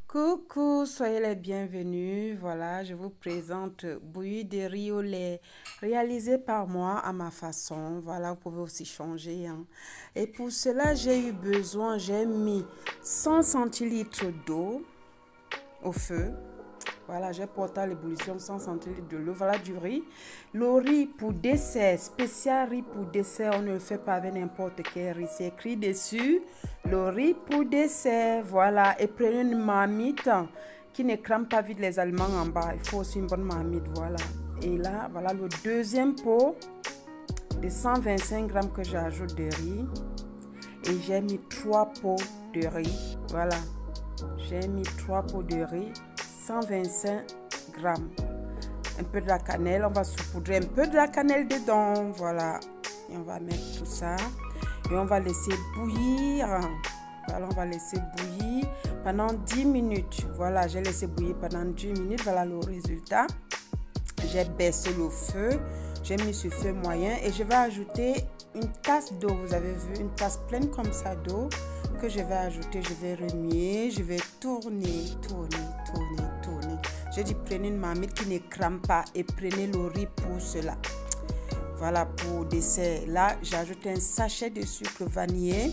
Coucou, soyez les bienvenus. Voilà, je vous présente bouillie de riz au lait réalisé par moi à ma façon. Voilà, vous pouvez aussi changer, hein. Et pour cela, j'ai mis 100 centilitres d'eau au feu. Voilà, j'ai porté à l'ébullition 100 centilitres de l'eau. Voilà du riz. Le riz pour dessert, spécial riz pour dessert, on ne le fait pas avec n'importe quel riz. C'est écrit dessus, le riz pour dessert. Voilà, et prenez une marmite qui ne crame pas vite les aliments en bas. Il faut aussi une bonne marmite, voilà. Et là, voilà le deuxième pot de 125 grammes que j'ajoute de riz. Et j'ai mis 3 pots de riz, voilà. J'ai mis 3 pots de riz. 125 grammes. Un peu de la cannelle, on va saupoudrer un peu de la cannelle dedans, voilà. Et on va mettre tout ça et on va laisser bouillir. Voilà, on va laisser bouillir pendant 10 minutes. Voilà, j'ai laissé bouillir pendant 10 minutes. Voilà le résultat. J'ai baissé le feu, j'ai mis sur feu moyen et je vais ajouter une tasse d'eau. Vous avez vu, une tasse pleine comme ça d'eau que je vais ajouter. Je vais remuer, je vais tourner. J'ai dit prenez une marmite qui ne crame pas et prenez le riz pour cela. Voilà pour dessert. Là, j'ajoute un sachet de sucre vanillé.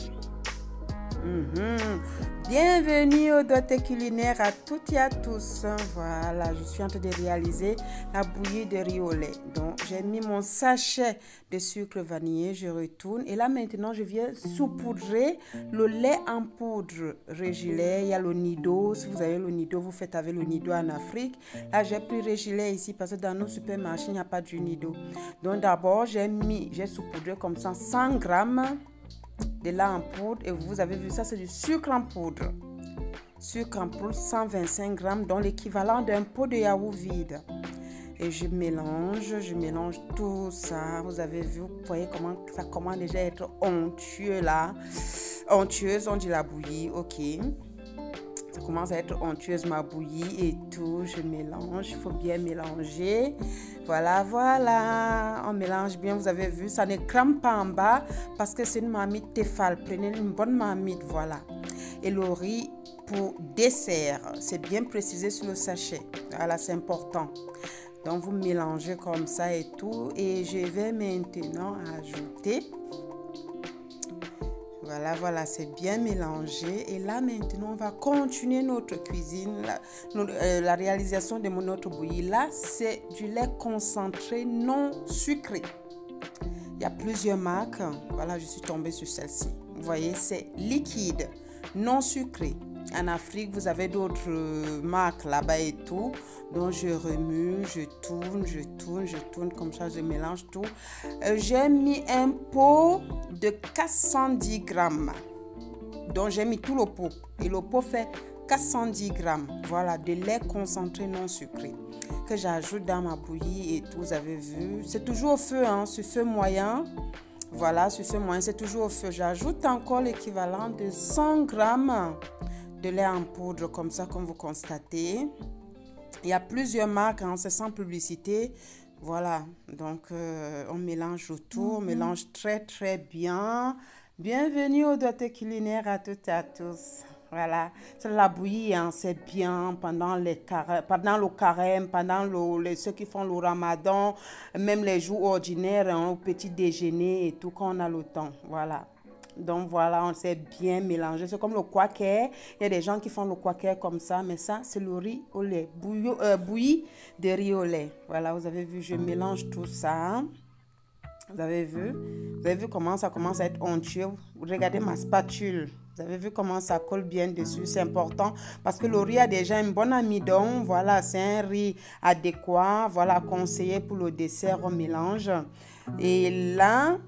Bienvenue au doté culinaire à toutes et à tous. Voilà, je suis en train de réaliser la bouillie de riz au lait. Donc, j'ai mis mon sachet de sucre vanillé, je retourne. Et là, maintenant, je viens saupoudrer le lait en poudre. Régilet, il y a le nido. Si vous avez le nido, vous faites avec le nido en Afrique. Là, j'ai pris régilet ici parce que dans nos supermarchés, il n'y a pas du nido. Donc, d'abord, j'ai saupoudré comme ça 100 grammes de lait en poudre et vous avez vu ça, c'est du sucre en poudre. Sucre en poudre, 125 grammes, donc l'équivalent d'un pot de yaourt vide. Et je mélange tout ça. Vous avez vu, vous voyez comment ça commence déjà à être onctueux là. Onctueuse, on dit la bouillie, ok. Ça commence à être onctueuse ma bouillie et tout. Je mélange, il faut bien mélanger. Voilà, on mélange bien, vous avez vu, ça ne crame pas en bas parce que c'est une marmite Tefal. Prenez une bonne marmite, voilà. Et le riz pour dessert, c'est bien précisé sur le sachet. Voilà, c'est important. Donc, vous mélangez comme ça et tout. Et je vais maintenant ajouter. Voilà, c'est bien mélangé. Et là, maintenant, on va continuer notre cuisine, la réalisation de notre bouillie. Là, c'est du lait concentré non sucré. Il y a plusieurs marques. Voilà, je suis tombée sur celle-ci. Vous voyez, c'est liquide, non sucré. En Afrique, vous avez d'autres marques là-bas et tout. Donc, je remue, je tourne. Comme ça, je mélange tout. J'ai mis un pot de 410 grammes. Donc, j'ai mis tout le pot. Et le pot fait 410 grammes. Voilà, de lait concentré non sucré que j'ajoute dans ma bouillie et tout. Vous avez vu. C'est toujours au feu, hein, sur feu moyen. Voilà, sur feu moyen, c'est toujours au feu. J'ajoute encore l'équivalent de 100 grammes de lait en poudre, comme ça, comme vous constatez. Il y a plusieurs marques, hein, c'est sans publicité. Voilà, donc on mélange autour, on mélange très bien. Bienvenue au doté culinaire à toutes et à tous. Voilà, c'est la bouillie, hein, c'est bien pendant le carême, ceux qui font le ramadan, même les jours ordinaires, hein, au petit déjeuner et tout, quand on a le temps. Voilà. Donc voilà, on s'est bien mélangé. C'est comme le quaker. Il y a des gens qui font le quaker comme ça, mais ça, c'est le riz au lait. Bouillie de riz au lait. Voilà, vous avez vu, je mélange tout ça. Vous avez vu comment ça commence à être onctueux. Regardez ma spatule. Vous avez vu comment ça colle bien dessus. C'est important parce que le riz a déjà un bon amidon. Voilà, c'est un riz adéquat. Voilà, conseillé pour le dessert au mélange. Et là,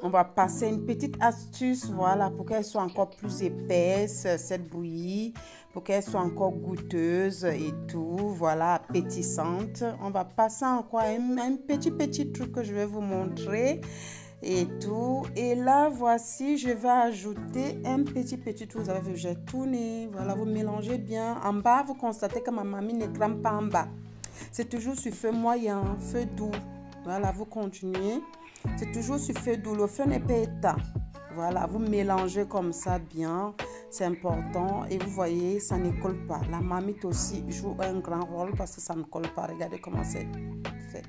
on va passer une petite astuce, voilà, pour qu'elle soit encore plus épaisse, cette bouillie, pour qu'elle soit encore goûteuse et tout, voilà, appétissante. On va passer encore un petit truc que je vais vous montrer et tout. Et là, voici, je vais ajouter un petit truc. Vous avez vu, j'ai tourné, voilà, vous mélangez bien. En bas, vous constatez que ma mamie ne crame pas en bas. C'est toujours sur feu moyen, feu doux. Voilà, vous continuez. C'est toujours sur feu doux, le feu n'est pas éteint. Voilà, vous mélangez comme ça bien. C'est important. Et vous voyez, ça ne colle pas. La marmite aussi joue un grand rôle parce que ça ne colle pas. Regardez comment c'est fait.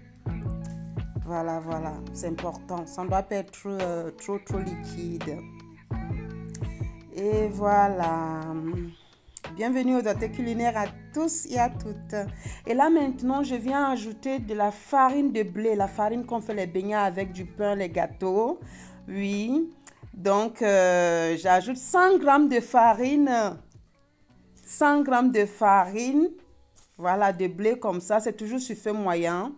Voilà, voilà. C'est important. Ça ne doit pas être trop liquide. Et voilà. Bienvenue aux doigtés culinaires à tous et à toutes. Et là maintenant, je viens ajouter de la farine de blé. La farine qu'on fait les beignets avec, du pain, les gâteaux. Oui. Donc, j'ajoute 100 grammes de farine. 100 grammes de farine. Voilà, de blé comme ça. C'est toujours sur feu moyen.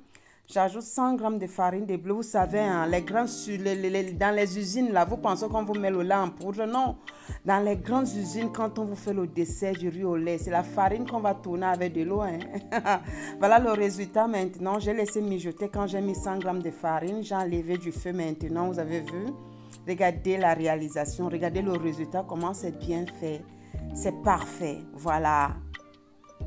J'ajoute 100 grammes de farine de blé. Vous savez, hein, dans les usines, là, vous pensez qu'on vous met le lait en poudre. Non. Dans les grandes usines, quand on vous fait le dessert du riz au lait, c'est la farine qu'on va tourner avec de l'eau. Hein. Voilà le résultat maintenant. J'ai laissé mijoter quand j'ai mis 100 grammes de farine. J'ai enlevé du feu maintenant. Vous avez vu? Regardez la réalisation. Regardez le résultat. Comment c'est bien fait. C'est parfait. Voilà.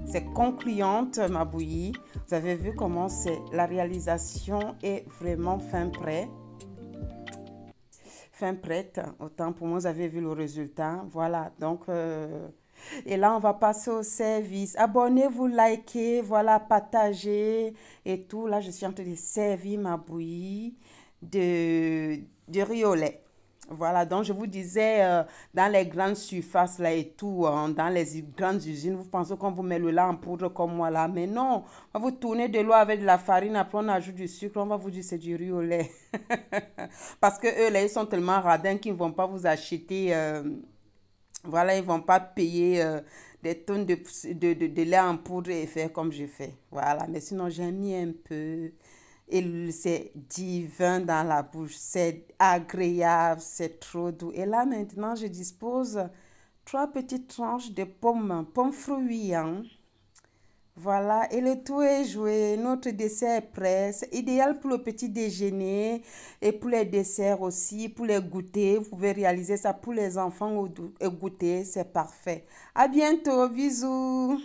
C'est concluante, ma bouillie. Vous avez vu comment c'est. La réalisation est vraiment fin prête. Fin prête. Autant pour moi, vous avez vu le résultat. Voilà. Donc, et là, on va passer au service. Abonnez-vous, likez, voilà, partagez et tout. Là, je suis en train de servir ma bouillie de riz au lait. Voilà, donc je vous disais, dans les grandes surfaces là et tout, dans les grandes usines, vous pensez qu'on vous met le lait en poudre comme moi là, mais non, on va vous tourner de l'eau avec de la farine, après on ajoute du sucre, on va vous dire c'est du riz au lait. Parce que eux là, ils sont tellement radins qu'ils ne vont pas vous acheter, voilà, ils ne vont pas payer des tonnes de lait en poudre et faire comme je fais. Voilà, mais sinon j'ai mis un peu. Et c'est divin dans la bouche, c'est agréable, c'est trop doux. Et là maintenant, je dispose 3 petites tranches de pommes fruits. Hein. Voilà, et le tout est joué. Notre dessert est prêt. C'est idéal pour le petit déjeuner et pour les desserts aussi, pour les goûters. Vous pouvez réaliser ça pour les enfants au goûter, c'est parfait. À bientôt, bisous.